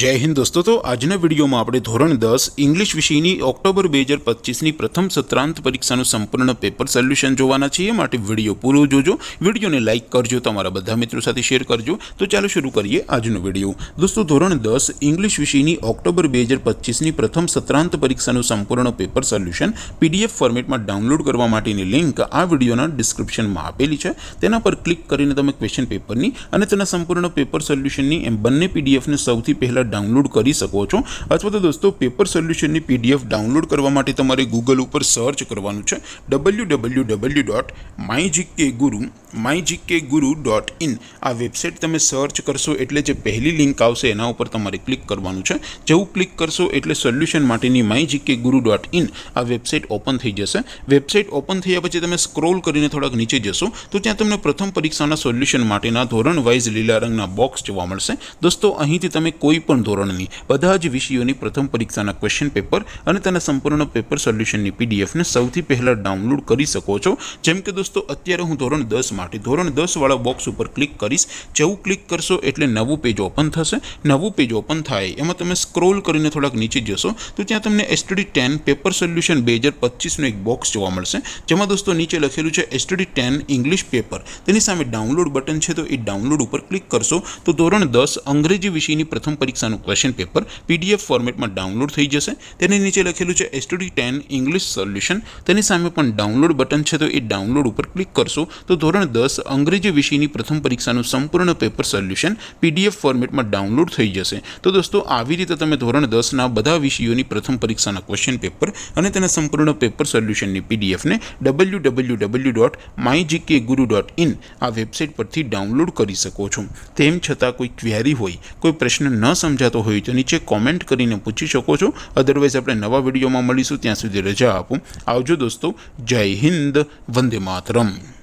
जय हिंद दोस्तों। तो आज वीडियो में આપણે ધોરણ 10 इंग्लिश વિષયની ઓક્ટોબર 2025ની પ્રથમ સત્રાંત પરીક્ષાનું સંપૂર્ણ પેપર સોલ્યુશન જોવાના છીએ। માટે વિડિયો પૂરો જોજો, વિડિયોને લાઈક કરજો, તમારા બધા મિત્રો સાથે શેર કરજો। તો ચાલો શરૂ કરીએ આજનો વિડિયો। દોસ્તો ધોરણ 10 इंग्लिश વિષયની ઓક્ટોબર 2025ની પ્રથમ સત્રાંત પરીક્ષાનું સંપૂર્ણ પેપર સોલ્યુશન પીડીએફ ફોર્મેટમાં ડાઉનલોડ કરવા માટેની લિંક આ વિડિયોના ડિસ્ક્રિપ્શનમાં આપેલી છે। તેના પર ક્લિક કરીને તમે ક્વેશ્ચન પેપરની અને તેના સંપૂર્ણ પેપર સોલ્યુશનની એમ બંને પીડીએફને સૌથી પહેલા डाउनलॉड कर सको छो। अथवा तो दोस्तों पेपर सोल्यूशन की पीडीएफ डाउनलॉड करवा माटे तमारे गूगल पर सर्च करवानुं छे www.mygkguru.in आ वेबसाइट तमे सर्च करशो एटले जे पहली लिंक आवशे एना उपर तमारे क्लिक करवानुं छे। जेवुं क्लिक करशो एटले सोल्यूशन माटेनी mygkguru.in आ वेबसाइट ओपन थई जशे। वेबसाइट ओपन थया पछी तमे स्क्रॉल करीने थोड़ाक नीचे जशो तो त्यां तमने प्रथम परीक्षाना सोल्यूशन माटेना धोरण वाइज लीला रंगना बॉक्स जोवा मळशे। दोस्तों અહીંથી તમે કોઈ પણ ધોરણની બધા જ વિષયોની પ્રથમ પરીક્ષાના ક્વેશ્ચન પેપર અને તેના સંપૂર્ણ પેપર સોલ્યુશનની પીડીએફને સૌથી પહેલા ડાઉનલોડ કરી શકો છો। જેમ કે દોસ્તો અત્યારે હું ધોરણ 10 માટે ધોરણ 10 વાળા બોક્સ ઉપર ક્લિક કરીશ। જેવું ક્લિક કરશો એટલે નવું પેજ ઓપન થશે। નવું પેજ ઓપન થાય એમાં તમે સ્ક્રોલ કરીને થોડાક નીચે જશો તો ત્યાં તમને STD10 પેપર સોલ્યુશન 2025નું એક બોક્સ જોવા મળશે। જેમાં દોસ્તો નીચે લખેલું છે STD10 ઇંગ્લિશ પેપર, તેની સામે ડાઉનલોડ બટન છે તો એ ડાઉનલોડ ઉપર ક્લિક કરશો તો ધોરણ 10 અંગ્રેજી વિષયની प्रथम परीक्षाનું क्वेश्चन पेपर पीडीएफ फॉर्मेट में डाउनलॉड थई जशे। तेनी नीचे लखेलुं छे STD10 इंग्लिश सोल्यूशन, तेनी सामे पण डाउनलॉड बटन छे तो ए डाउनलॉड पर क्लिक करशो तो धोरण 10 अंग्रेजी विषयनी प्रथम परीक्षाનું संपूर्ण पेपर सोल्यूशन पीडीएफ फॉर्मेट में डाउनलॉड थई जशे। तो दोस्तों આવી રીતે તમે ધોરણ 10 ના બધા વિષયોની પ્રથમ પરીક્ષાના ક્વેશ્ચન પેપર અને તેના સંપૂર્ણ પેપર સોલ્યુશનની પીડીએફ ને www.mygkguru.in આ વેબસાઇટ પરથી ડાઉનલોડ કરી શકો છો। તેમ છતાં કોઈ ક્વેરી હોય, કોઈ પ્રશ્ન न समझातो हो तो नीचे कॉमेंट करीने पूछी सको छो। अदरवाइज अपने नवा विडियो में मळीशुं, त्यां सुधी रजा आपो। आवजो दोस्तों। जय हिंद, वंदे मातरम।